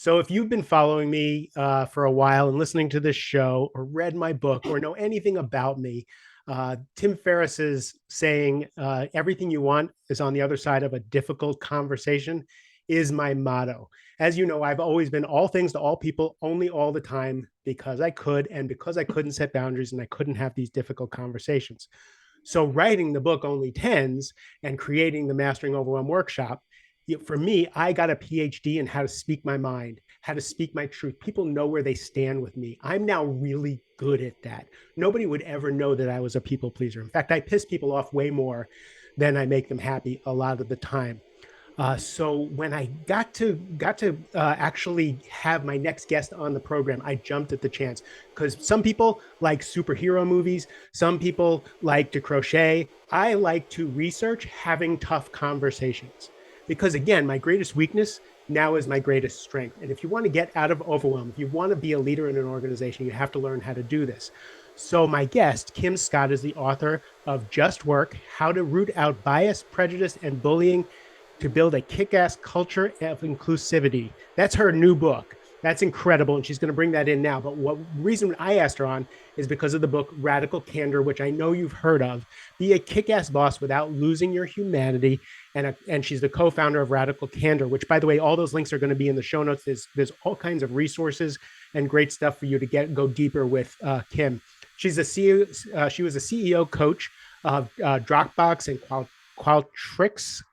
So if you've been following me for a while and listening to this show or read my book or know anything about me, Tim Ferriss's saying, everything you want is on the other side of a difficult conversation is my motto. As you know, I've always been all things to all people, only all the time, because I could, and because I couldn't set boundaries and I couldn't have these difficult conversations. So writing the book Only Tens and creating the Mastering Overwhelm workshop, for me, I got a PhD in how to speak my mind, how to speak my truth. People know where they stand with me. I'm now really good at that. Nobody would ever know that I was a people pleaser. In fact, I piss people off way more than I make them happy a lot of the time. So when I got to actually have my next guest on the program, I jumped at the chance because some people like superhero movies, some people like to crochet. I like to research having tough conversations because, again, my greatest weakness now is my greatest strength. And if you want to get out of overwhelm, if you want to be a leader in an organization, you have to learn how to do this. So my guest, Kim Scott, is the author of Just Work: How to Root Out Bias, Prejudice, and Bullying to Build a Kick-Ass Culture of Inclusivity. That's her new book. That's incredible, and she's going to bring that in now. But what reason I asked her on is because of the book Radical Candor, which I know you've heard of. Be a kick-ass boss without losing your humanity. And she's the co-founder of Radical Candor, which, by the way, all those links are going to be in the show notes. There's all kinds of resources and great stuff for you to go deeper with Kim. She's a CEO. She was a CEO coach of Dropbox and Qualtrics.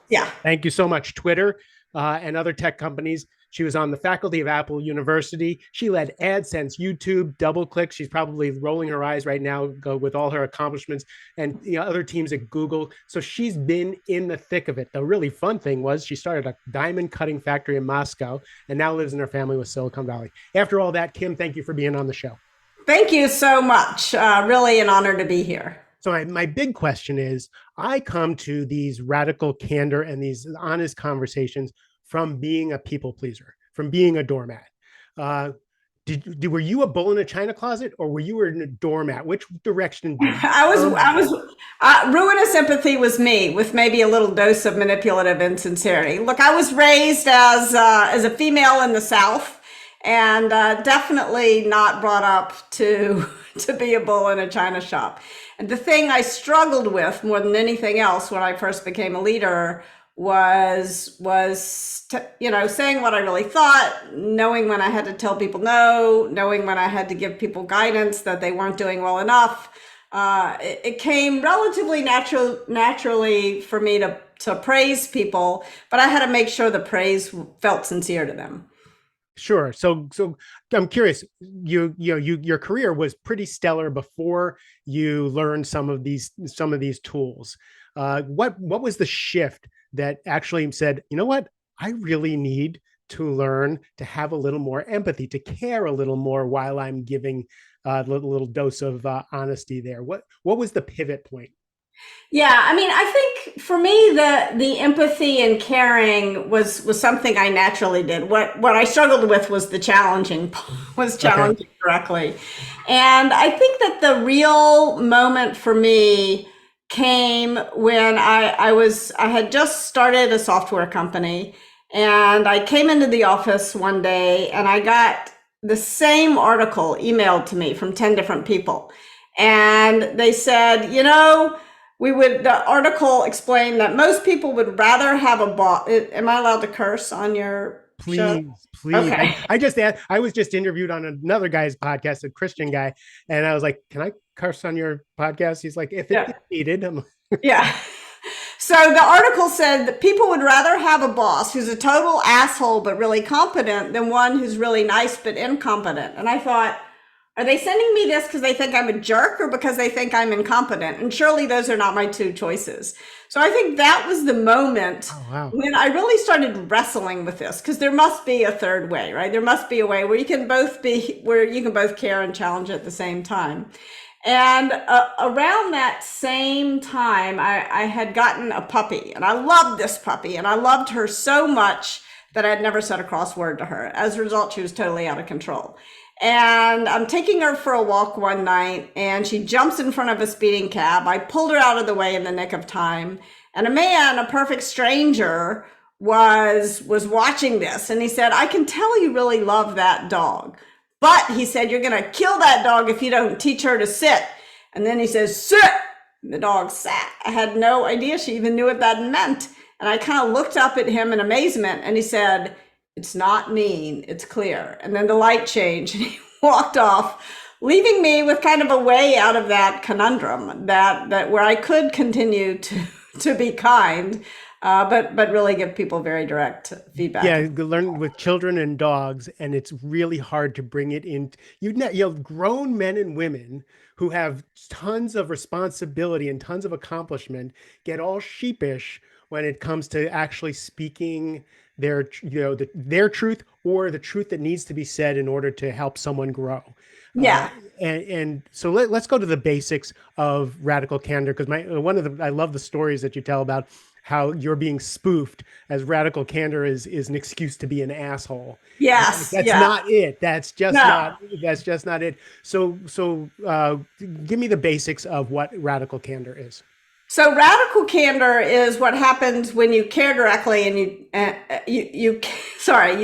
Yeah. Thank you so much. Twitter and other tech companies. She was on the faculty of Apple University. She led AdSense, YouTube, DoubleClick. She's probably rolling her eyes right now with all her accomplishments and other teams at Google. So she's been in the thick of it. The really fun thing was she started a diamond cutting factory in Moscow and now lives in her family with Silicon Valley. After all that, Kim, thank you for being on the show. Thank you so much. Really an honor to be here. So my big question is, I come to these radical candor and these honest conversations from being a people pleaser, from being a doormat. Were you a bull in a china closet, or were you a doormat? Which direction? Ruinous empathy was me, with maybe a little dose of manipulative insincerity. Look, I was raised as a female in the South, and definitely not brought up to be a bull in a china shop. And the thing I struggled with more than anything else when I first became a leader was saying what I really thought, knowing when I had to tell people no, knowing when I had to give people guidance that they weren't doing well enough. It came relatively naturally for me to praise people, but I had to make sure the praise felt sincere to them. Sure. So I'm curious. Your career was pretty stellar before you learned some of these tools. What was the shift that actually said, you know what, I really need to learn to have a little more empathy, to care a little more while I'm giving a little dose of honesty there? What was the pivot point? Yeah, I mean, I think for me, the empathy and caring was something I naturally did. What I struggled with was the challenging correctly. And I think that the real moment for me came when I had just started a software company, and I came into the office one day and I got the same article emailed to me from 10 different people. And they said, the article explained that most people would rather have a boss. Am I allowed to curse on your show? Please. Okay. I was just interviewed on another guy's podcast, a Christian guy. And I was like, can I curse on your podcast? He's like, if it's needed. Yeah. So the article said that people would rather have a boss who's a total asshole, but really competent, than one who's really nice, but incompetent. And I thought, are they sending me this because they think I'm a jerk or because they think I'm incompetent? And surely those are not my two choices. So I think that was the moment when I really started wrestling with this, because there must be a third way, right? There must be a way where you can both care and challenge at the same time. And around that same time, I had gotten a puppy, and I loved this puppy, and I loved her so much that I had never said a cross word to her. As a result, she was totally out of control. And I'm taking her for a walk one night, and she jumps in front of a speeding cab. I pulled her out of the way in the nick of time. And a man, a perfect stranger, was watching this, and he said, I can tell you really love that dog, but he said, you're going to kill that dog if you don't teach her to sit. And then he says, sit. And the dog sat. I had no idea she even knew what that meant. And I kind of looked up at him in amazement, and he said, it's not mean, it's clear. And then the light changed, and he walked off, leaving me with kind of a way out of that conundrum, that where I could continue to be kind, but really give people very direct feedback. Yeah, you learn with children and dogs, and it's really hard to bring it in. You know, grown men and women who have tons of responsibility and tons of accomplishment get all sheepish when it comes to actually speaking their, their truth, or the truth that needs to be said in order to help someone grow. Uh, Yeah. and so let's go to the basics of radical candor, because I love the stories that you tell about how you're being spoofed as radical candor is an excuse to be an asshole. Yes. That's Yeah. not it. No. That's just not it. So give me the basics of what radical candor is. So radical candor is what happens when you care directly and you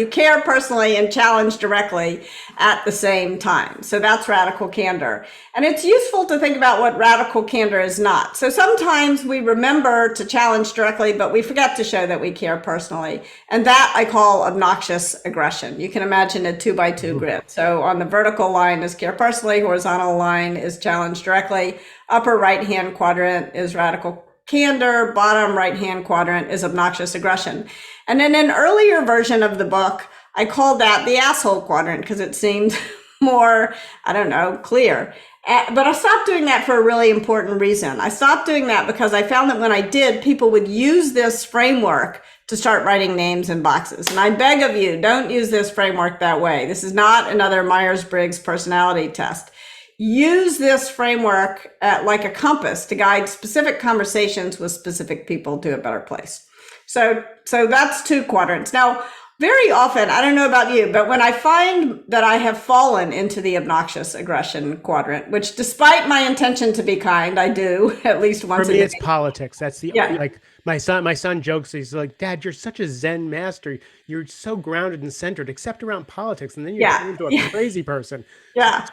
care personally and challenge directly at the same time. So that's radical candor. And it's useful to think about what radical candor is not. So sometimes we remember to challenge directly, but we forget to show that we care personally. And that I call obnoxious aggression. You can imagine a 2x2 grid. So on the vertical line is care personally, horizontal line is challenge directly. Upper right-hand quadrant is radical candor. Bottom right-hand quadrant is obnoxious aggression. And in an earlier version of the book, I called that the asshole quadrant because it seemed more, I don't know, clear. But I stopped doing that for a really important reason. I stopped doing that because I found that when I did, people would use this framework to start writing names in boxes. And I beg of you, don't use this framework that way. This is not another Myers-Briggs personality test. Use this framework like a compass to guide specific conversations with specific people to a better place. So that's 2 quadrants. Now, very often, I don't know about you, but when I find that I have fallen into the obnoxious aggression quadrant, which despite my intention to be kind, I do at least once For a me, day. it's politics. That's the Yeah. like my son jokes. He's like, Dad, you're such a Zen master. You're so grounded and centered, except around politics, and then you turn Yeah. into a Yeah. crazy person. Yeah.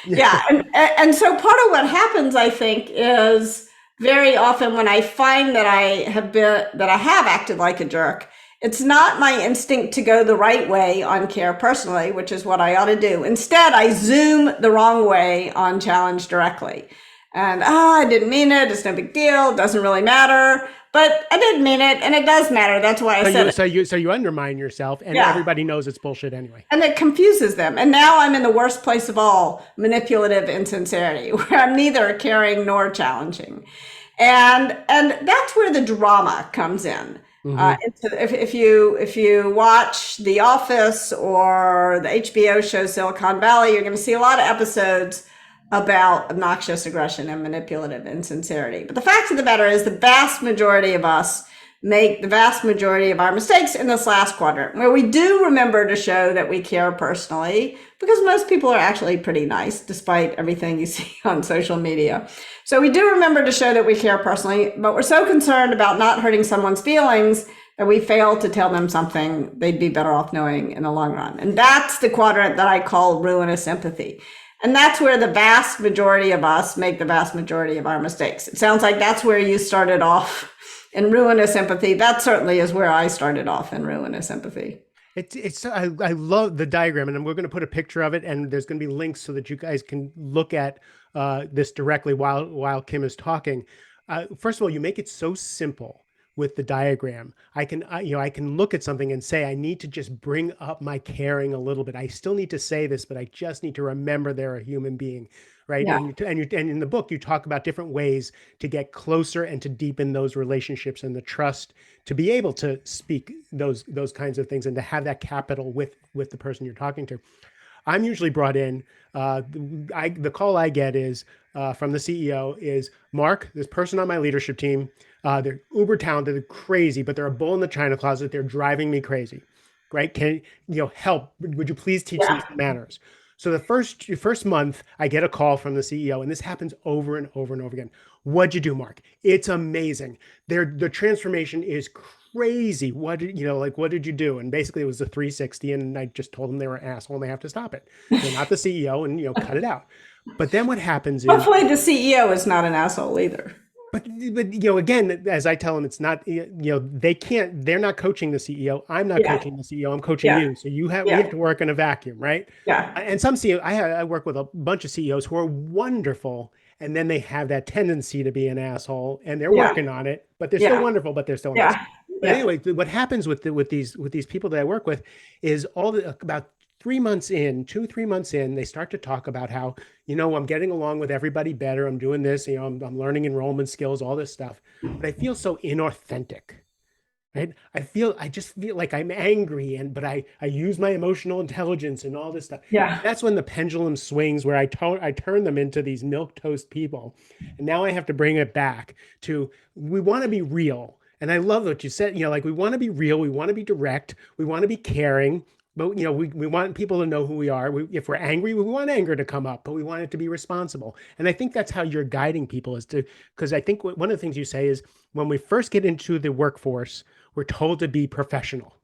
Yeah. And so part of what happens, I think, is very often when I find that I have acted like a jerk, it's not my instinct to go the right way on care personally, which is what I ought to do. Instead, I zoom the wrong way on challenge directly. And I didn't mean it. It's no big deal. It doesn't really matter. But I did mean it, and it does matter. That's why I So said you it. so you so you undermine yourself, and Yeah. everybody knows it's bullshit anyway. And it confuses them. And now I'm in the worst place of all, manipulative insincerity, where I'm neither caring nor challenging. And that's where the drama comes in. Hmm. If you watch The Office or the HBO show Silicon Valley, you're going to see a lot of episodes about obnoxious aggression and manipulative insincerity. But the fact of the matter is, the vast majority of us make the vast majority of our mistakes in this last quadrant, where we do remember to show that we care personally, because most people are actually pretty nice, despite everything you see on social media. So we do remember to show that we care personally, but we're so concerned about not hurting someone's feelings that we fail to tell them something they'd be better off knowing in the long run. And that's the quadrant that I call ruinous empathy. And that's where the vast majority of us make the vast majority of our mistakes. It sounds like that's where you started off in ruinous empathy. That certainly is where I started off in ruinous empathy. I love the diagram, and we're going to put a picture of it, and there's going to be links so that you guys can look at this directly while Kim is talking. First of all, you make it so simple with the diagram. I can look at something and say, I need to just bring up my caring a little bit. I still need to say this, but I just need to remember they're a human being, right? Yeah. And in the book, you talk about different ways to get closer and to deepen those relationships and the trust to be able to speak those kinds of things and to have that capital with the person you're talking to. I'm usually brought in. The call I get is from the CEO is, Mark, this person on my leadership team, they're uber talented, they're crazy, but they're a bull in the china closet. They're driving me crazy. Right? Can you help? Would you please teach them some manners? So the first month, I get a call from the CEO, and this happens over and over and over again. What'd you do, Mark? It's amazing. The transformation is crazy. What did you know? Like, what did you do? And basically, it was a 360, and I just told them they were an asshole and they have to stop it. They're not the CEO, and cut it out. But then what happens is, Hopefully, the CEO is not an asshole either. but again, as I tell them, it's not they can't. They're not coaching the CEO. I'm not Yeah, coaching the CEO. I'm coaching yeah, you. So we yeah, have to work in a vacuum, right? yeah, And some CEO, I work with a bunch of CEOs who are wonderful, and then they have that tendency to be an asshole, and they're yeah, working on it, but they're still yeah, wonderful, but they're still an asshole. yeah, But yeah. anyway, what happens with these people that I work with is about 3 months in, 2, 3 months in, they start to talk about how, I'm getting along with everybody better. I'm doing this, I'm learning enrollment skills, all this stuff, but I feel so inauthentic. Right? I just feel like I'm angry but I use my emotional intelligence and all this stuff. Yeah. That's when the pendulum swings where I turn them into these milk toast people. And now I have to bring it back to, we want to be real. And I love what you said, like we want to be real, we want to be direct, we want to be caring, but we want people to know who we are. If we're angry, we want anger to come up, but we want it to be responsible. And I think that's how you're guiding people, because I think one of the things you say is when we first get into the workforce, we're told to be professional,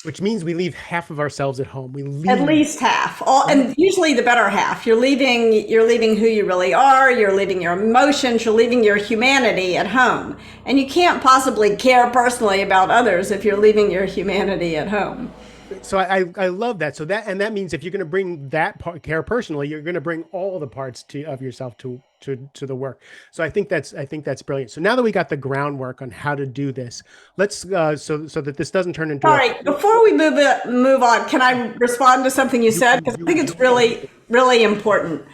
which means we leave half of ourselves at home. We At leave, least half. All, right? and usually the better half. You're leaving who you really are, you're leaving your emotions, you're leaving your humanity at home. And you can't possibly care personally about others if you're leaving your humanity at home. So I love that. So that means if you're going to bring that part, care personally, you're going to bring all the parts of yourself to the work. So I think that's brilliant. So now that we got the groundwork on how to do this, let's so that this doesn't turn into a Sorry, before we move on, can I respond to something you said? Because I think you it's really, really important.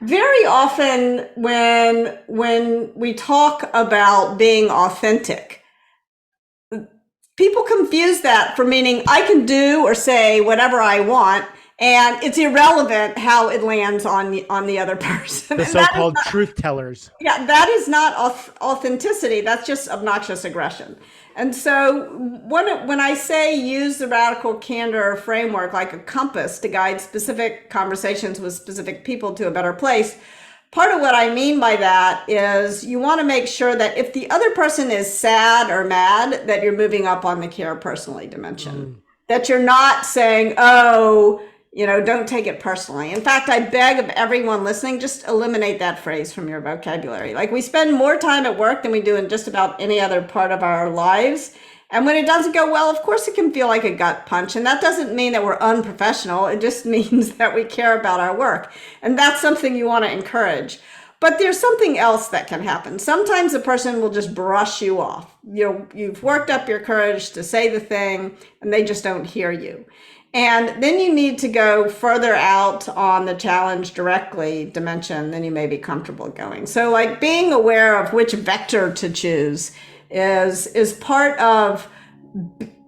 Very often when we talk about being authentic, people confuse that for meaning I can do or say whatever I want, and it's irrelevant how it lands on the other person. the And that is so-called truth tellers. yeah, that is not authenticity. That's just obnoxious aggression. And so when I say use the radical candor framework like a compass to guide specific conversations with specific people to a better place, part of what I mean by that is you want to make sure that if the other person is sad or mad, that you're moving up on the care personally dimension. That you're not saying, oh, don't take it personally. In fact, I beg of everyone listening, just eliminate that phrase from your vocabulary. Like we spend more time at work than we do in just about any other part of our lives. And when it doesn't go well, of course, it can feel like a gut punch. And that doesn't mean that we're unprofessional. It just means that we care about our work. And that's something you want to encourage. But there's something else that can happen. Sometimes a person will just brush you off. You've worked up your courage to say the thing, and they just don't hear you. And then you need to go further out on the challenge directly dimension than you may be comfortable going. So like being aware of which vector to choose is part of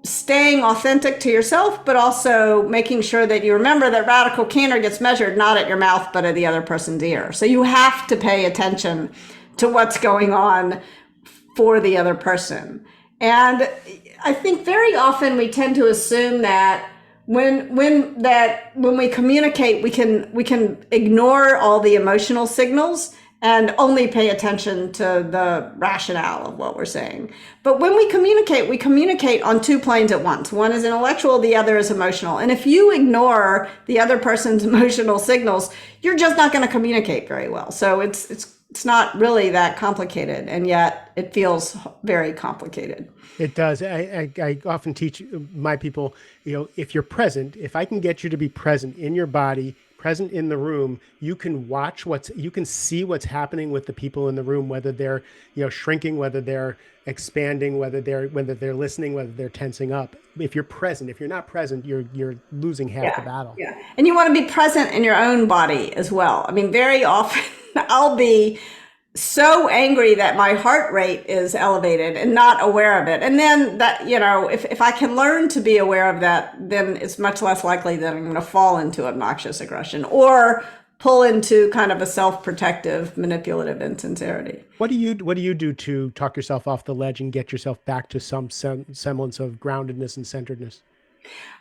staying authentic to yourself, but also making sure that you remember that radical candor gets measured not at your mouth, but at the other person's ear. So you have to pay attention to what's going on for the other person. And I think very often we tend to assume that when we communicate, we can ignore all the emotional signals and only pay attention to the rationale of what we're saying. But when we communicate on two planes at once. One is intellectual, the other is emotional. And if you ignore the other person's emotional signals, you're just not going to communicate very well. So it's not really that complicated, and yet it feels very complicated. It does. I often teach my people, if you're present, if I can get you to be present in your body, present in the room, you can you can see what's happening with the people in the room, whether they're, shrinking, whether they're expanding, whether they're listening, whether they're tensing up. If you're present, if you're not present, you're losing half the Yeah, battle. yeah. And you want to be present in your own body as well. I mean, very often I'll be so angry that my heart rate is elevated and not aware of it. And then that, if I can learn to be aware of that, then it's much less likely that I'm going to fall into obnoxious aggression or pull into kind of a self-protective, manipulative insincerity. What do you do to talk yourself off the ledge and get yourself back to some semblance of groundedness and centeredness?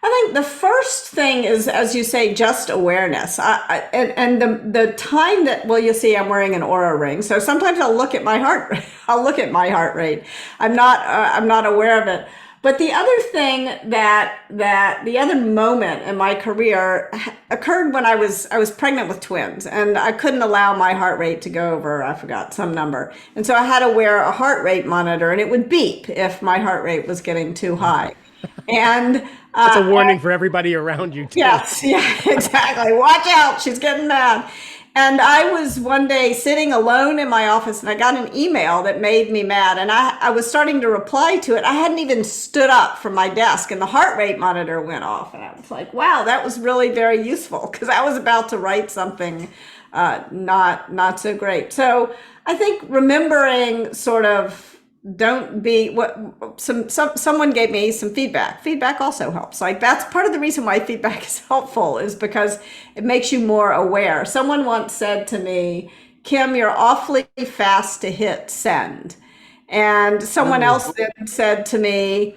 I think the first thing is, as you say, just awareness. And the time that, well, you'll see I'm wearing an Aura ring, so sometimes I'll look at my heart. I'll look at my heart rate. I'm not aware of it. But the other thing that the other moment in my career occurred when I was pregnant with twins, and I couldn't allow my heart rate to go over, I forgot, some number, and so I had to wear a heart rate monitor, and it would beep if my heart rate was getting too high. And That's a uh, warning for everybody around you too. Yes, yeah, exactly. Watch out, she's getting mad. And I was one day sitting alone in my office and I got an email that made me mad. And I was starting to reply to it. I hadn't even stood up from my desk and the heart rate monitor went off. And I was like, wow, that was really very useful because I was about to write something not so great. So I think remembering sort of don't be what someone gave me some feedback also helps. Like that's part of the reason why feedback is helpful is because it makes you more aware. Someone once said to me, Kim, you're awfully fast to hit send. And someone else Oh, then said to me,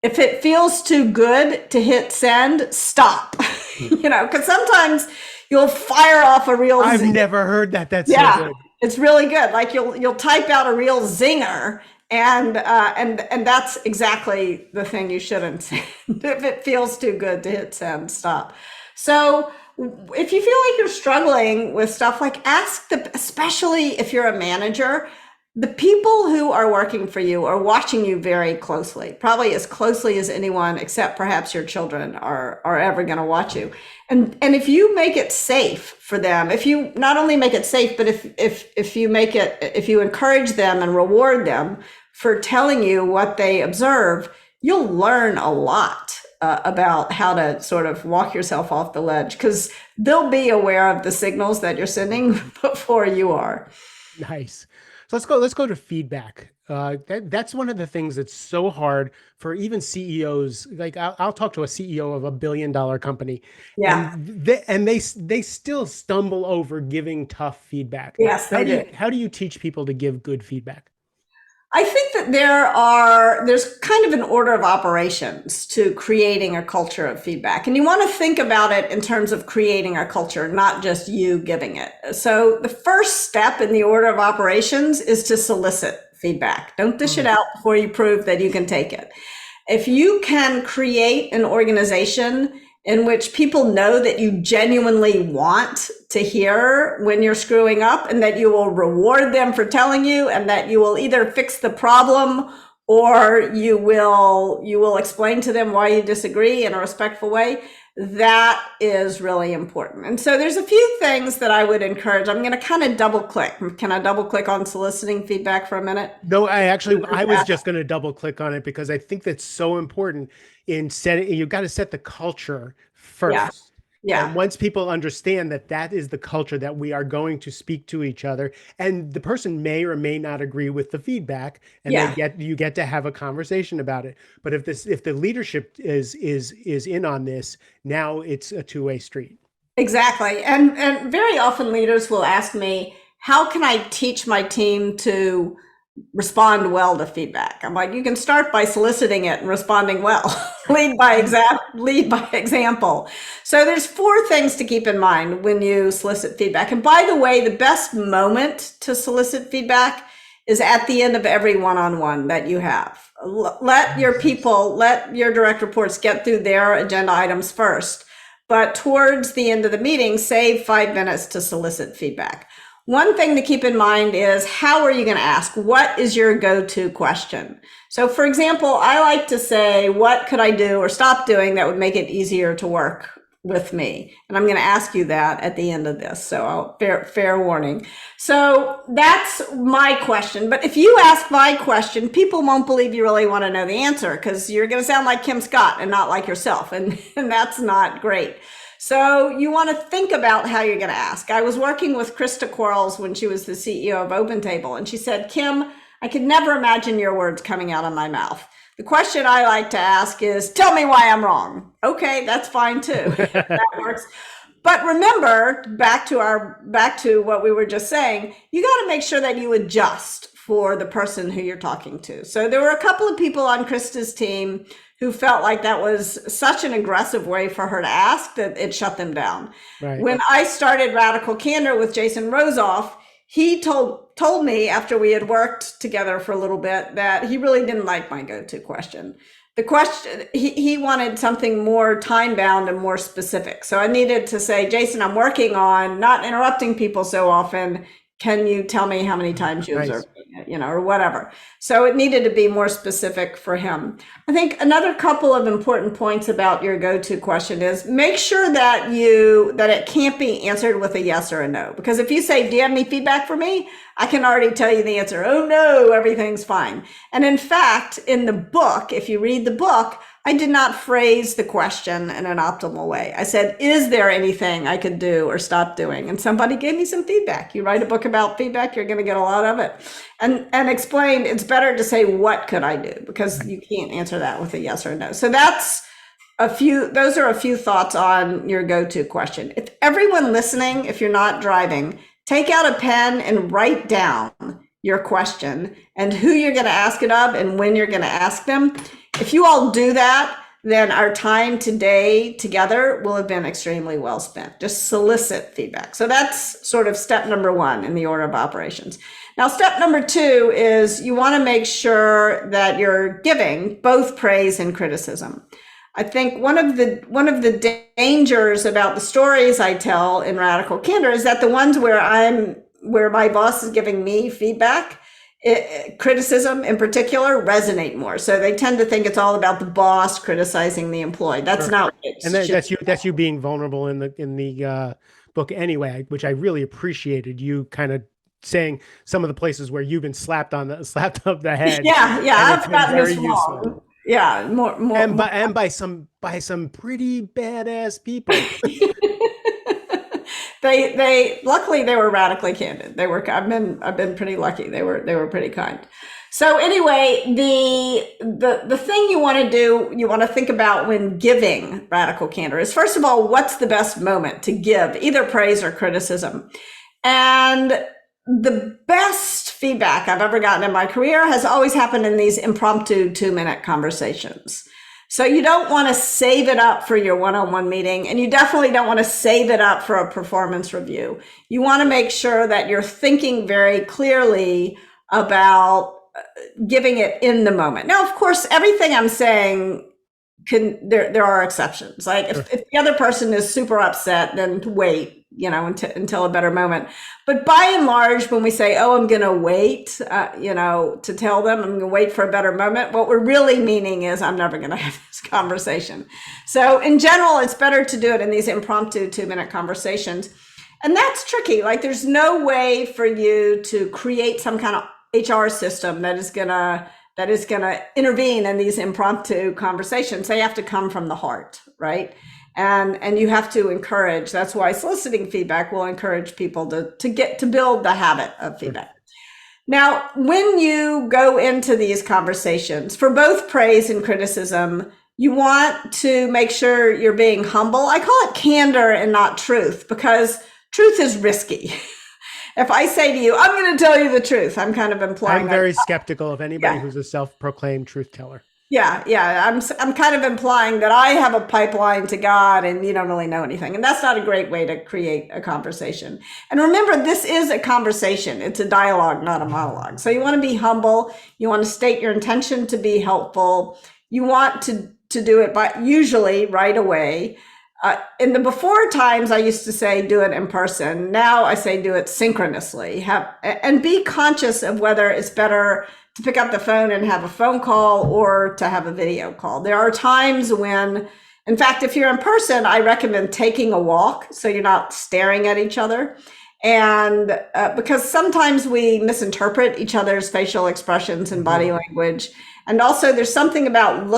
if it feels too good to hit send, stop. Because sometimes you'll fire off a real I've never heard that. That's so yeah, good. it's really good. Like you'll type out a real zinger, and that's exactly the thing you shouldn't send. If it feels too good to hit send, stop. So if you feel like you're struggling with stuff, like ask especially if you're a manager, the people who are working for you are watching you very closely, probably as closely as anyone except perhaps your children are ever going to watch you. And if you make it safe for them, if you not only make it safe, but if you make it, if you encourage them and reward them for telling you what they observe, you'll learn a lot about how to sort of walk yourself off the ledge because they'll be aware of the signals that you're sending before you are. Nice. So let's go to feedback. That's one of the things that's so hard for even CEOs. Like I'll talk to a CEO of $1 billion company, and Yeah. they still stumble over giving tough feedback. Yes, they do. How do you teach people to give good feedback? I think that there's kind of an order of operations to creating a culture of feedback. And you want to think about it in terms of creating a culture, not just you giving it. So the first step in the order of operations is to solicit feedback. Don't dish it Mm, out before you prove that you can take it. If you can create an organization in which people know that you genuinely want to hear when you're screwing up and that you will reward them for telling you and that you will either fix the problem or you will explain to them why you disagree in a respectful way, that is really important. And so there's a few things that I would encourage. I'm going to kind of double click. Can I double click on soliciting feedback for a minute? No, I was just going to double click on it because I think that's so important in setting. You've got to set the culture Yeah. first. And Yeah. once people understand that that is the culture that we are going to speak to each other, and the person may or may not agree with the feedback, and Yeah. you get to have a conversation about it. But if the leadership is in on this, now it's a two-way street. Exactly. And very often leaders will ask me, how can I teach my team to respond well to feedback? I'm like, you can start by soliciting it and responding well. Lead by example. So there's four things to keep in mind when you solicit feedback. And by the way, the best moment to solicit feedback is at the end of every one-on-one that you have. Let your people, let your direct reports get through their agenda items first. But towards the end of the meeting, save 5 minutes to solicit feedback. One thing to keep in mind is how are you going to ask? What is your go-to question? So for example, I like to say, what could I do or stop doing that would make it easier to work with me? And I'm going to ask you that at the end of this. So fair warning. So that's my question. But if you ask my question, people won't believe you really want to know the answer because you're going to sound like Kim Scott and not like yourself. And that's not great. So you want to think about how you're going to ask. I was working with Krista Quarles when she was the CEO of OpenTable, and she said, Kim, I could never imagine your words coming out of my mouth. The question I like to ask is, tell me why I'm wrong. Okay, that's fine too. That works. But remember, back to what we were just saying, you got to make sure that you adjust for the person who you're talking to. So there were a couple of people on Krista's team who felt like that was such an aggressive way for her to ask that it shut them down. Right. When I started Radical Candor with Jason Rosoff, he told me after we had worked together for a little bit that he really didn't like my go-to question. The question, he wanted something more time-bound and more specific. So I needed to say, Jason, I'm working on not interrupting people so often. Can you tell me how many times you observed it, or whatever. So it needed to be more specific for him. I think another couple of important points about your go-to question is make sure that it can't be answered with a yes or a no. Because if you say, do you have any feedback for me? I can already tell you the answer. Oh no, everything's fine. And in fact, in the book, if you read the book, I did not phrase the question in an optimal way. I said, is there anything I could do or stop doing? And somebody gave me some feedback. You write a book about feedback, you're going to get a lot of it. And explained it's better to say, what could I do? Because you can't answer that with a yes or no. So those are a few thoughts on your go-to question. If everyone listening, if you're not driving, take out a pen and write down your question and who you're going to ask it of and when you're going to ask them. If you all do that, then our time today together will have been extremely well spent. Just solicit feedback. So that's sort of step number one in the order of operations. Now, step number two is you want to make sure that you're giving both praise and criticism. I think one of the dangers about the stories I tell in Radical Candor is that the ones where my boss is giving me feedback, criticism in particular, resonate more. So they tend to think it's all about the boss criticizing the employee. That's not. And that's you being vulnerable in the book anyway, which I really appreciated. You kind of saying some of the places where you've been slapped on the head. Yeah, I've gotten this wrong. Useful. Yeah, more and by some pretty badass people. They luckily they were radically candid. I've been pretty lucky. They were pretty kind. So anyway, the thing you want to do, you want to think about when giving Radical Candor is, first of all, what's the best moment to give either praise or criticism? And the best feedback I've ever gotten in my career has always happened in these impromptu 2-minute conversations. So you don't want to save it up for your one-on-one meeting, and you definitely don't want to save it up for a performance review. You want to make sure that you're thinking very clearly about giving it in the moment. Now, of course, everything I'm saying there are exceptions. Like if the other person is super upset, then wait, until a better moment. But by and large, when we say, oh, I'm going to wait, to tell them I'm going to wait for a better moment, what we're really meaning is I'm never going to have this conversation. So in general, it's better to do it in these impromptu 2-minute conversations. And that's tricky. Like there's no way for you to create some kind of HR system that is going to intervene in these impromptu conversations. They have to come from the heart, right? And you have to encourage. That's why soliciting feedback will encourage people to build the habit of feedback. Now, when you go into these conversations for both praise and criticism, you want to make sure you're being humble. I call it candor and not truth, because truth is risky. If I say to you, I'm going to tell you the truth, I'm kind of implying. I'm very skeptical of anybody who's a self-proclaimed truth teller. Yeah. I'm kind of implying that I have a pipeline to God and you don't really know anything. And that's not a great way to create a conversation. And remember, this is a conversation. It's a dialogue, not a monologue. So you want to be humble. You want to state your intention to be helpful. You want to do it usually right away. In the before times, I used to say, do it in person. Now I say, do it synchronously. And be conscious of whether it's better to pick up the phone and have a phone call or to have a video call. There are times when, in fact, if you're in person, I recommend taking a walk so you're not staring at each other. And because sometimes we misinterpret each other's facial expressions and body language. And also there's something about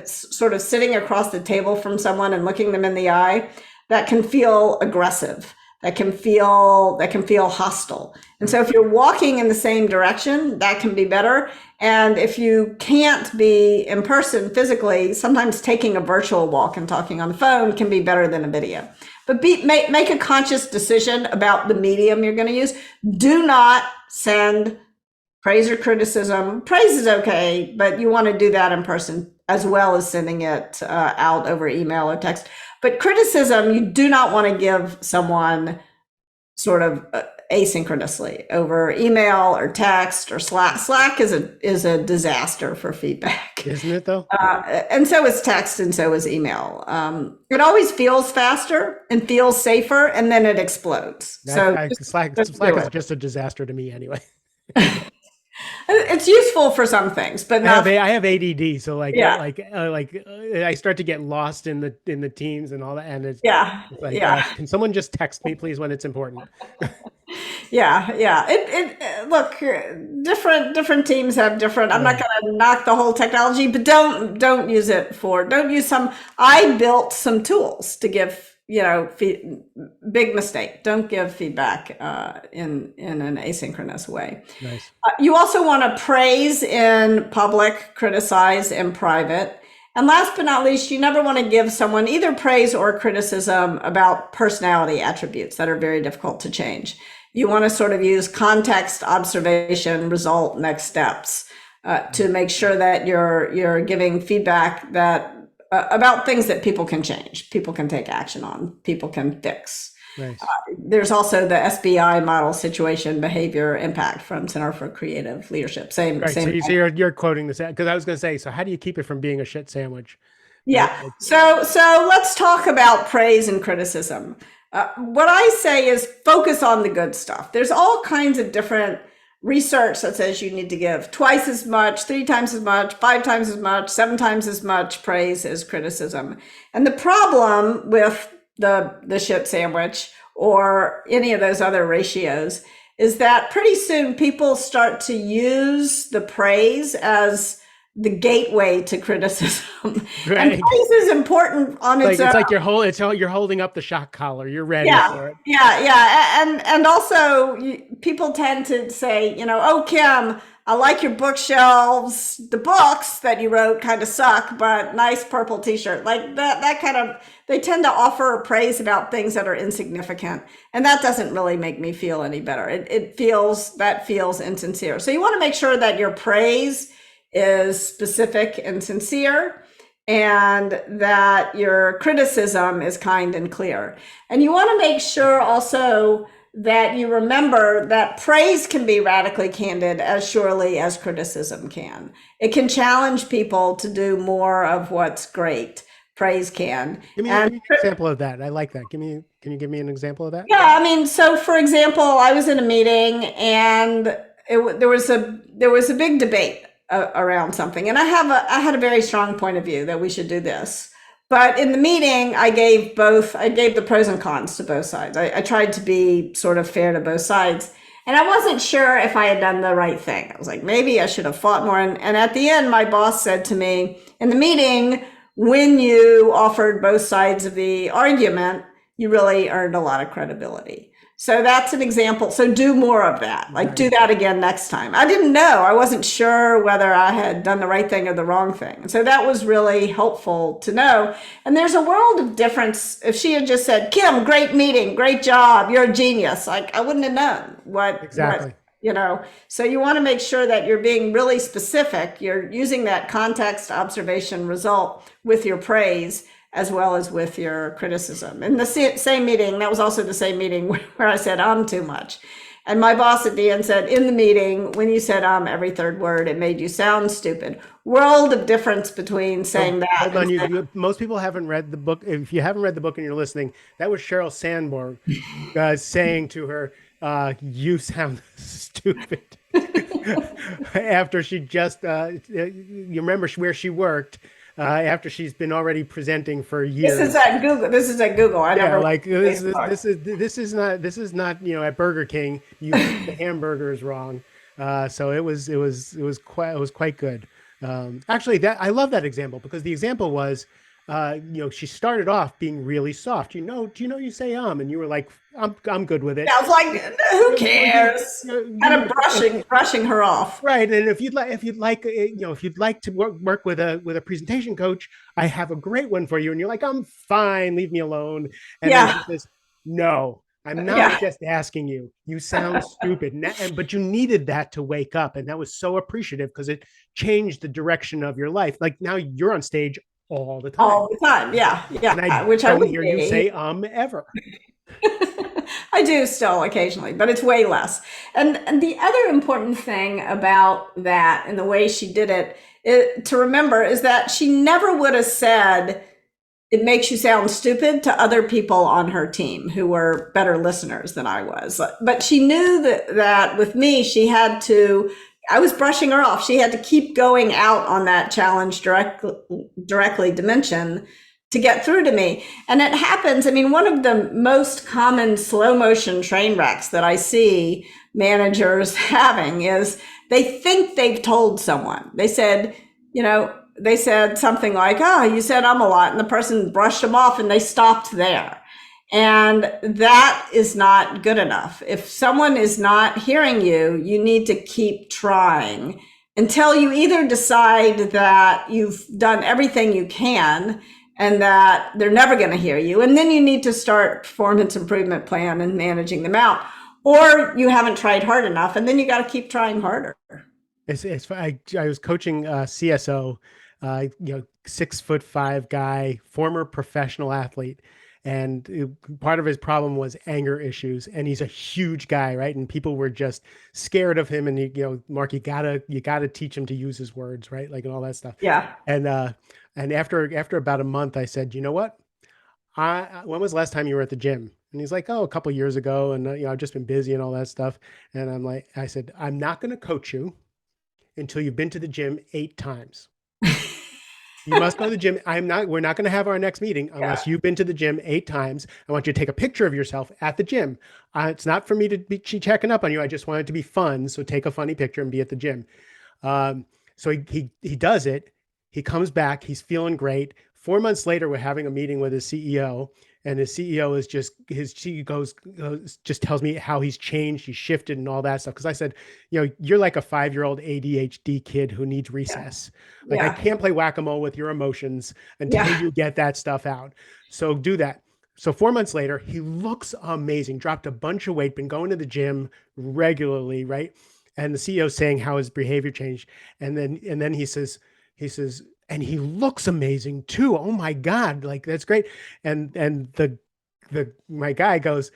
sort of sitting across the table from someone and looking them in the eye that can feel aggressive, that can feel hostile. And so if you're walking in the same direction, that can be better. And if you can't be in person physically, sometimes taking a virtual walk and talking on the phone can be better than a video. But make a conscious decision about the medium you're going to use. Do not send Praise or criticism. Praise is okay, but you want to do that in person as well as sending it out over email or text. But criticism, you do not want to give someone sort of asynchronously over email or text or Slack. Slack is a disaster for feedback, Isn't it though? and so is text, and so is email. It always feels faster and feels safer, and then it explodes. So Slack is just a disaster to me anyway. It's useful for some things, but not. I have ADD, so Yeah, I start to get lost in the teams and all that, and yeah, it's like, yeah. can someone just text me, please, when it's important? Yeah. Look, different teams have different. I'm not Right. going to knock the whole technology, but don't use it for. Don't use some. I built some tools to give. Big mistake. Don't give feedback in an asynchronous way. Nice. You also want to praise in public, criticize in private. And last but not least, you never want to give someone either praise or criticism about personality attributes that are very difficult to change. You want to sort of use context, observation, result, next steps to make sure that you're giving feedback that about things that people can change, people can take action on, people can fix. Nice. There's also the SBI model, situation, behavior, impact, from Center for Creative Leadership. Right. Same. So you're quoting this because I was going to say, so how do you keep it from being a shit sandwich? Right. Yeah. So let's talk about praise and criticism. What I say is focus on the good stuff. There's all kinds of different research that says you need to give twice as much, 3 times as much, 5 times as much, 7 times as much praise as criticism. And the problem with the shit sandwich or any of those other ratios is that pretty soon people start to use the praise as the gateway to criticism. Right. And praise is important on its own. It's like you're holding up the shock collar. You're ready for it. Yeah. And also people tend to say, oh, Kim, I like your bookshelves. The books that you wrote kind of suck, but nice purple t-shirt. Like that kind of, they tend to offer praise about things that are insignificant. And that doesn't really make me feel any better. That feels insincere. So you want to make sure that your praise is specific and sincere, and that your criticism is kind and clear. And you want to make sure also that you remember that praise can be radically candid as surely as criticism can. It can challenge people to do more of what's great. Praise can. Give me an example of that. I like that. Can you give me an example of that? Yeah, I mean, so for example, I was in a meeting and there was a big debate around something, and I had a very strong point of view that we should do this. But in the meeting, I gave the pros and cons to both sides. I tried to be sort of fair to both sides. And I wasn't sure if I had done the right thing. I was like, maybe I should have fought more. And at the end, my boss said to me in the meeting, when you offered both sides of the argument, you really earned a lot of credibility. So that's an example. So do more of that. Like do that again next time. I didn't know. I wasn't sure whether I had done the right thing or the wrong thing. And so that was really helpful to know. And there's a world of difference. If she had just said, Kim, great meeting, great job, you're a genius, like I wouldn't have known what Exactly. So you want to make sure that you're being really specific. You're using that context, observation, result with your praise as well as with your criticism. In the same meeting, that was also the same meeting where I said, too much. And my boss at the end said, in the meeting, when you said every third word, it made you sound stupid. World of difference between saying that. Hold on, most people haven't read the book. If you haven't read the book and you're listening, that was Sheryl Sandberg saying to her, you sound stupid. After she just, you remember where she worked, after she's been already presenting for years. This is at Google. I never like this is not at Burger King. You the hamburger is wrong. So it was quite good. Actually, I love that example because the example was, she started off being really soft. Do you know you say and you were like, I'm good with it. Yeah, I was like, who cares? Kind of brushing her off. Right. And if you'd like to work with a presentation coach, I have a great one for you. And you're like, I'm fine, leave me alone. And then she says, no, I'm not Yeah. just asking you. You sound stupid. But you needed that to wake up. And that was so appreciative because it changed the direction of your life. Like now you're on stage all the time. All the time. Yeah. And I Yeah. Which I don't would hear you be. say ever. I do still occasionally, but it's way less. And the other important thing about that and the way she did it to remember is that she never would have said, it makes you sound stupid to other people on her team who were better listeners than I was. But she knew that with me, I was brushing her off. She had to keep going out on that challenge directly dimension to get through to me. And it happens. I mean, one of the most common slow motion train wrecks that I see managers having is they think they've told someone. They said something like, "Oh, you said I'm a lot," and the person brushed them off and they stopped there. And that is not good enough. If someone is not hearing you, you need to keep trying until you either decide that you've done everything you can and that they're never going to hear you. And then you need to start performance improvement plan and managing them out. Or you haven't tried hard enough and then you got to keep trying harder. I was coaching CSO, 6'5" guy, former professional athlete, and part of his problem was anger issues. And he's a huge guy, right? And people were just scared of him. And Mark, you gotta teach him to use his words, right? Like and all that stuff. Yeah. And after about a month, I said, you know what? When was the last time you were at the gym? And he's like, oh, a couple years ago, and I've just been busy and all that stuff. And I said, I'm not going to coach you until you've been to the gym 8 times. You must go to the gym. We're not going to have our next meeting unless you've been to the gym 8 times. I want you to take a picture of yourself at the gym. It's not for me to be checking up on you. I just want it to be fun. So take a funny picture and be at the gym. So he does it. He comes back. He's feeling great. 4 months later, we're having a meeting with his CEO, and his CEO is just tells me how he's changed, he's shifted, and all that stuff. Because I said, you're like a 5-year-old ADHD kid who needs recess. Yeah. Like I can't play whack-a-mole with your emotions until you get that stuff out. So do that. So 4 months later, he looks amazing. Dropped a bunch of weight, been going to the gym regularly, right? And the CEO is saying how his behavior changed, and then he says. And he looks amazing too. Oh my God. Like, that's great. And my guy goes,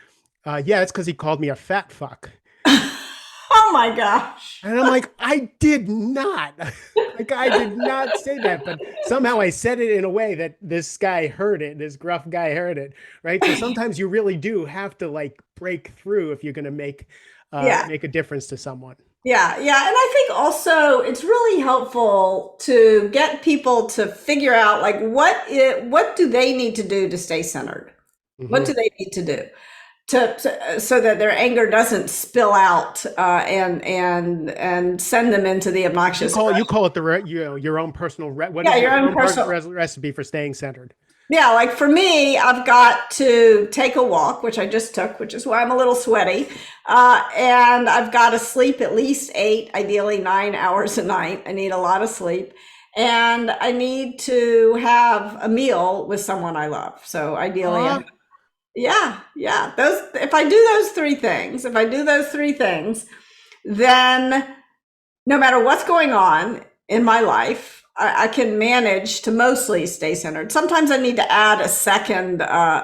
yeah, it's because he called me a fat fuck. Oh my gosh. And I'm like, I did not. Like, I did not say that, but somehow I said it in a way that this guy heard it. This gruff guy heard it. Right. So sometimes you really do have to like break through if you're going to make a difference to someone. Yeah, yeah. And I think also it's really helpful to get people to figure out like what do they need to do to stay centered? Mm-hmm. What do they need to do so that their anger doesn't spill out and send them into the obnoxious? You call it your own personal your own personal recipe for staying centered. Yeah, like for me, I've got to take a walk, which I just took, which is why I'm a little sweaty. And I've got to sleep at least 8, ideally 9 hours a night. I need a lot of sleep. And I need to have a meal with someone I love. So ideally, yeah. If I do those three things, then no matter what's going on in my life, I can manage to mostly stay centered. Sometimes I need to add a second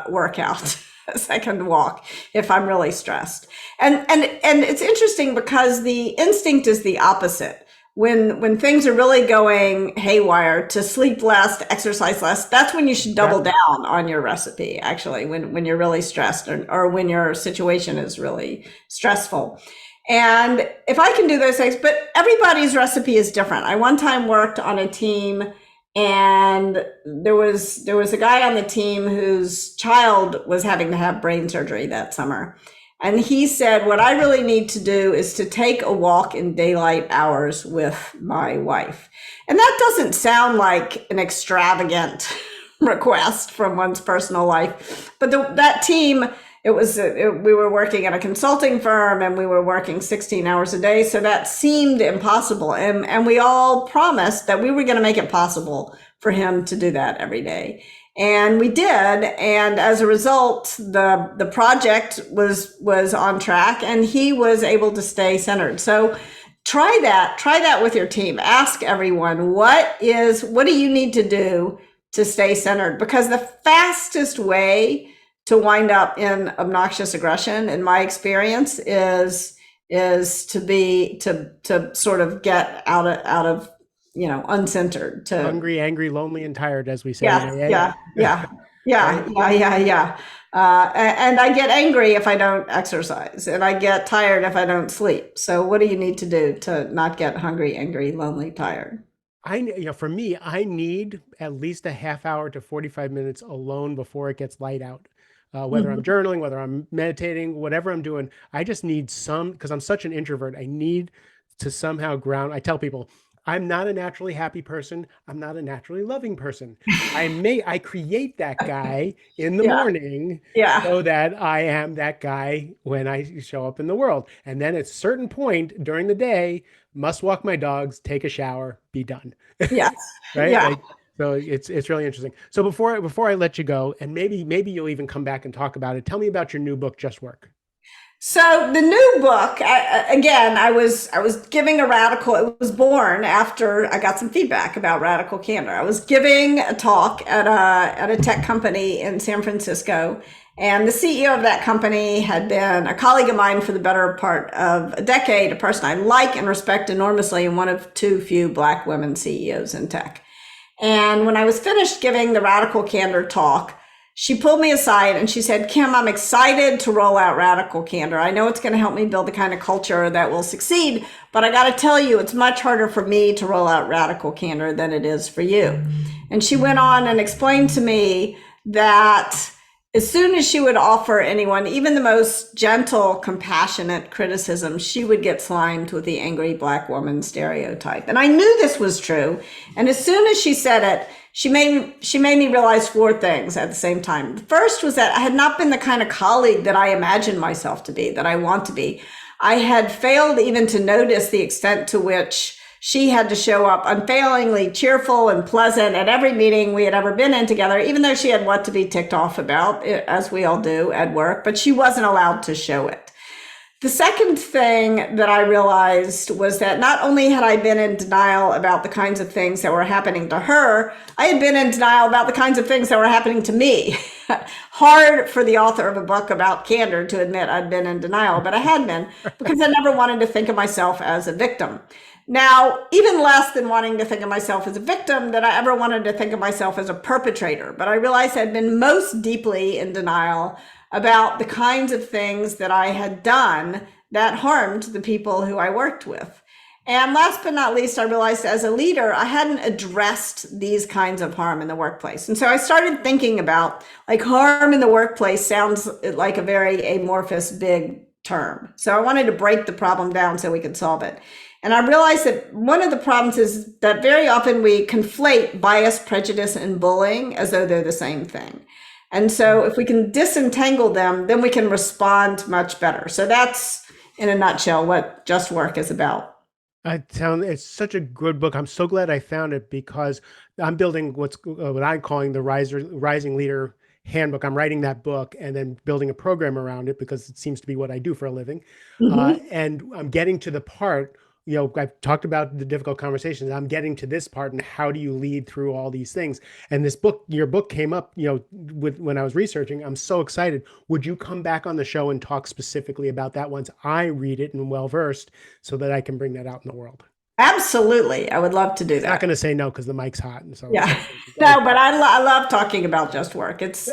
workout, a second walk if I'm really stressed. And it's interesting because the instinct is the opposite. When things are really going haywire, to sleep less, to exercise less, that's when you should double down on your recipe, actually, when you're really stressed or when your situation is really stressful. And if I can do those things, but everybody's recipe is different. I one time worked on a team and there was a guy on the team whose child was having to have brain surgery that summer. And he said, what I really need to do is to take a walk in daylight hours with my wife. And that doesn't sound like an extravagant request from one's personal life. But that team, we were working at a consulting firm and we were working 16 hours a day. So that seemed impossible. And we all promised that we were going to make it possible for him to do that every day. And we did, and as a result, the project was on track, and he was able to stay centered. So try that with your team. Ask everyone, what do you need to do to stay centered? Because the fastest way to wind up in obnoxious aggression, in my experience, is to sort of get out of uncentered. To Hungry, angry, lonely, and tired, as we say in yeah, yeah, AA. yeah, yeah, Right? yeah, yeah, yeah. And I get angry if I don't exercise, and I get tired if I don't sleep. So, what do you need to do to not get hungry, angry, lonely, tired? For me, I need at least a half hour to 45 minutes alone before it gets light out. Whether I'm Mhm. journaling, whether I'm meditating, whatever I'm doing, I just need some, because I'm such an introvert. I need to somehow ground. I tell people, I'm not a naturally happy person. I'm not a naturally loving person. I create that guy in the Yeah, morning yeah, so that I am that guy when I show up in the world. And then at a certain point during the day, must walk my dogs, take a shower, be done. yes, Right? yeah. Like, so it's really interesting. So before I let you go, and maybe you'll even come back and talk about it. Tell me about your new book, Just Work. So the new book, again, I was giving a radical. It was born after I got some feedback about radical candor. I was giving a talk at a tech company in San Francisco, and the CEO of that company had been a colleague of mine for the better part of a decade, a person I like and respect enormously, and one of too few Black women CEOs in tech. And when I was finished giving the Radical Candor talk, she pulled me aside and she said, Kim, I'm excited to roll out Radical Candor. I know it's going to help me build the kind of culture that will succeed, but I got to tell you, it's much harder for me to roll out Radical Candor than it is for you. And she went on and explained to me that as soon as she would offer anyone even the most gentle, compassionate criticism, she would get slimed with the angry Black woman stereotype. And I knew this was true. And as soon as she said it, she made me realize four things at the same time. The first was that I had not been the kind of colleague that I imagined myself to be, that I want to be. I had failed even to notice the extent to which she had to show up unfailingly cheerful and pleasant at every meeting we had ever been in together, even though she had what to be ticked off about, as we all do at work, but she wasn't allowed to show it. The second thing that I realized was that not only had I been in denial about the kinds of things that were happening to her, I had been in denial about the kinds of things that were happening to me. Hard for the author of a book about candor to admit I'd been in denial, but I had been, because I never wanted to think of myself as a victim. Now, even less than wanting to think of myself as a victim, that I ever wanted to think of myself as a perpetrator. But I realized I'd been most deeply in denial about the kinds of things that I had done that harmed the people who I worked with. And last but not least, I realized as a leader, I hadn't addressed these kinds of harm in the workplace. And so I started thinking about, like, harm in the workplace sounds like a very amorphous, big term. So I wanted to break the problem down so we could solve it. And I realized that one of the problems is that very often we conflate bias, prejudice, and bullying as though they're the same thing. And so if we can disentangle them, then we can respond much better. So that's, in a nutshell, what Just Work is about. It's such a good book. I'm so glad I found it because I'm building what I'm calling the Rising Leader Handbook. I'm writing that book and then building a program around it because it seems to be what I do for a living. Mm-hmm. And I'm getting to the part, I've talked about the difficult conversations. I'm getting to this part and how do you lead through all these things? And your book came up, when I was researching. I'm so excited. Would you come back on the show and talk specifically about that once I read it and well versed so that I can bring that out in the world? Absolutely. I would love to do It's not that. going to say no because the mic's hot. And so Yeah. I, No, but I love talking about Just Work. It's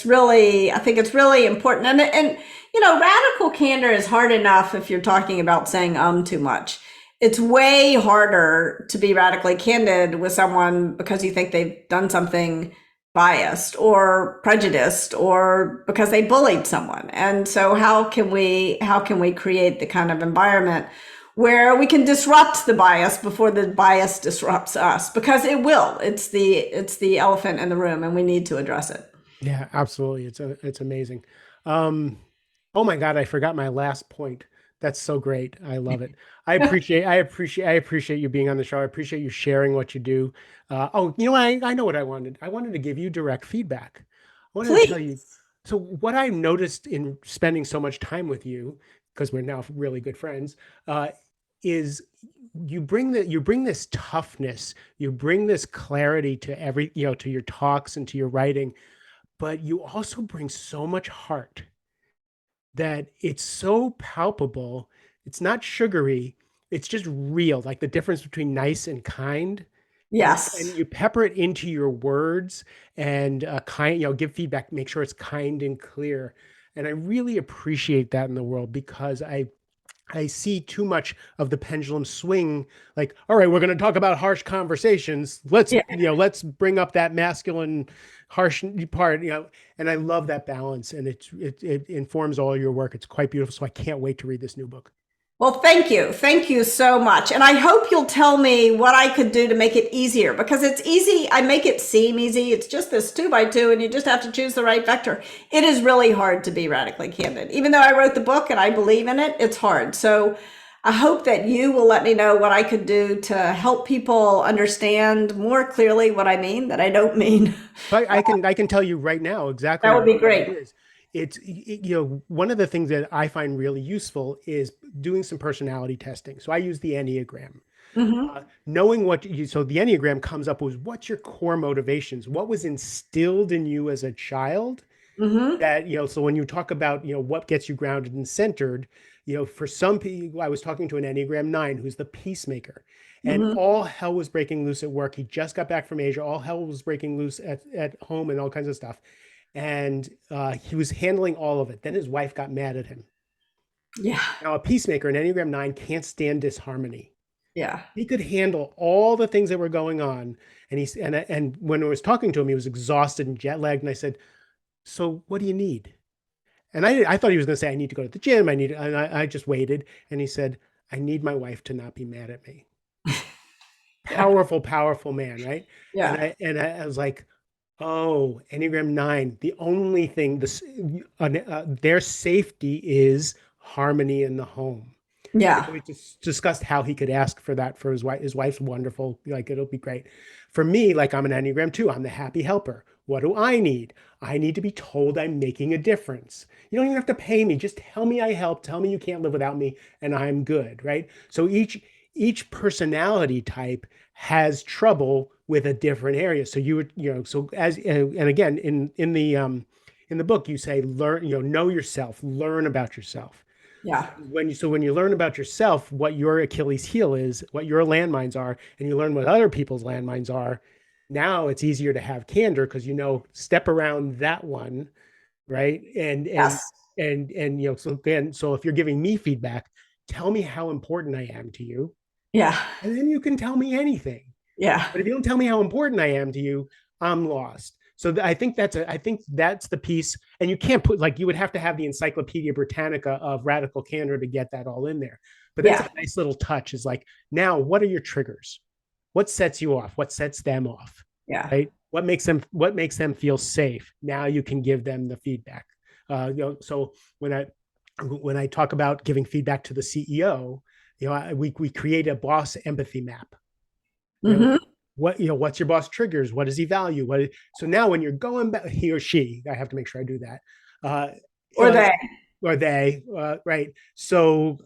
really, I think it's really important. And radical candor is hard enough if you're talking about saying too much. It's way harder to be radically candid with someone because you think they've done something biased or prejudiced or because they bullied someone. And so how can we create the kind of environment where we can disrupt the bias before the bias disrupts us, because it will. It's the elephant in the room, and we need to address it. yeah, absolutely. It's amazing. Um, oh my God, I forgot my last point. That's so great. I love it. I appreciate you being on the show. I appreciate you sharing what you do. Oh, you know, I know what I wanted. I wanted to give you direct feedback. I wanted to tell you. Please. So what I noticed in spending so much time with you, because we're now really good friends, is you bring this toughness, you bring this clarity to every, you know, to your talks and to your writing, but you also bring so much heart that it's so palpable. It's not sugary. It's just real, like the difference between nice and kind. And Yes. you pepper it into your words and kind, you know, give feedback, make sure it's kind and clear. And I really appreciate that in the world because I see too much of the pendulum swing. Like, all right, we're going to talk about harsh conversations. Let's, Yeah. you know, let's bring up that masculine harsh part, you know, and I love that balance and it informs all your work. It's quite beautiful. So I can't wait to read this new book. Well, thank you. Thank you so much. And I hope you'll tell me what I could do to make it easier because it's easy. I make it seem easy. It's just this 2x2 and you just have to choose the right vector. It is really hard to be radically candid. Even though I wrote the book and I believe in it, it's hard. So I hope that you will let me know what I could do to help people understand more clearly what I mean that I don't mean. But I can tell you right now exactly That would be what it great. is. You know, one of the things that I find really useful is doing some personality testing. So I use the Enneagram. Hmm. Knowing what you, so the Enneagram comes up with what's your core motivations, what was instilled in you as a child Hmm. that, you know, so when you talk about, you know, what gets you grounded and centered, you know, for some people, I was talking to an Enneagram 9 who's the peacemaker, and Hmm. all hell was breaking loose at work. He just got back from Asia. All hell was breaking loose at home and all kinds of stuff. And he was handling all of it. Then his wife got mad at him. Yeah. Now, a peacemaker, an Enneagram 9, can't stand disharmony. Yeah. He could handle all the things that were going on. And when I was talking to him, he was exhausted and jet lagged. And I said, "So what do you need?" And I thought he was going to say, "I need to go to the gym. I need," and I just waited. And he said, "I need my wife to not be mad at me." Yeah. Powerful, powerful man, right? Yeah. I was like, "Oh, Enneagram 9. The only thing their safety is harmony in the home." And Yeah. so we just discussed how he could ask for that for his wife. His wife's wonderful. Like, it'll be great. For me, like, I'm an Enneagram 2. I'm the happy helper. What do I need? I need to be told I'm making a difference. You don't even have to pay me. Just tell me I help. Tell me you can't live without me and I'm good, right? So each personality type has trouble with a different area. So you would, you know, so as and again in the book you say learn, you know yourself, learn about yourself. Yeah. When you learn about yourself, what your Achilles heel is, what your landmines are, and you learn what other people's landmines are, now it's easier to have candor because you know step around that one, right? Yes. And you know, so if you're giving me feedback, tell me how important I am to you, Yeah. and then you can tell me anything. Yeah. But if you don't tell me how important I am to you, I'm lost. So I think that's the piece, and you can't put, like, you would have to have the Encyclopedia Britannica of radical candor to get that all in there. But that's a Yeah. nice little touch. Is like, now what are your triggers? What sets you off? What sets them off? Yeah. Right? What makes them feel safe? Now you can give them the feedback. You know, so when I talk about giving feedback to the CEO, you know, we create a boss empathy map. You know, Hmm. what's your boss triggers? What does he value? So now when you're going back, he or she, I have to make sure I do that. Uh, Or uh, they. or they, right? So,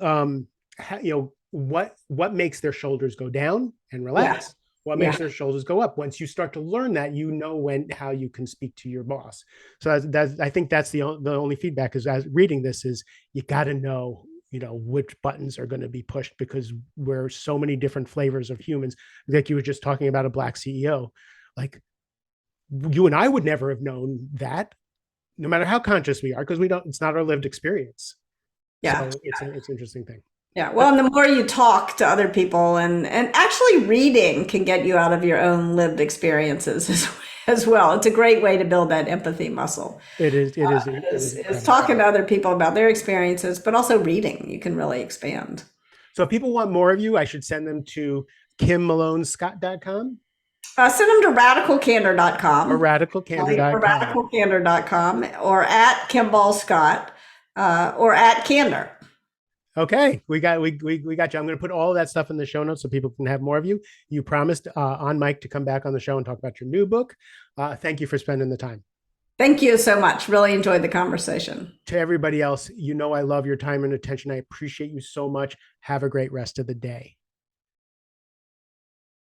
you know, what makes their shoulders go down and Yeah. relax? What makes Yeah. their shoulders go up? Once you start to learn that, you know how you can speak to your boss. So that's I think that's the only feedback is, as reading this, is you got to know, you know, which buttons are going to be pushed because we're so many different flavors of humans. Like you were just talking about a black CEO, like you and I would never have known that, no matter how conscious we are, because we don't. It's not our lived experience. Yeah. So it's an interesting thing. Yeah. But Well, and the more you talk to other people and actually reading can get you out of your own lived experiences as well. It's a great way to build that empathy muscle. it is Is incredible. talking to other people about their experiences, but also reading. You can really expand. So if people want more of you, I should send them to kimmalonescott.com Send them to or radicalcandor.com, right? Or radicalcandor.com. radicalcandor.com or at Kimball Scott or at Candor. Okay, we got you. I'm going to put all of that stuff in the show notes so people can have more of you. You promised on mic to come back on the show and talk about your new book. Thank you for spending the time. Thank you so much. Really enjoyed the conversation. To everybody else, I love your time and attention. I appreciate you so much. Have a great rest of the day.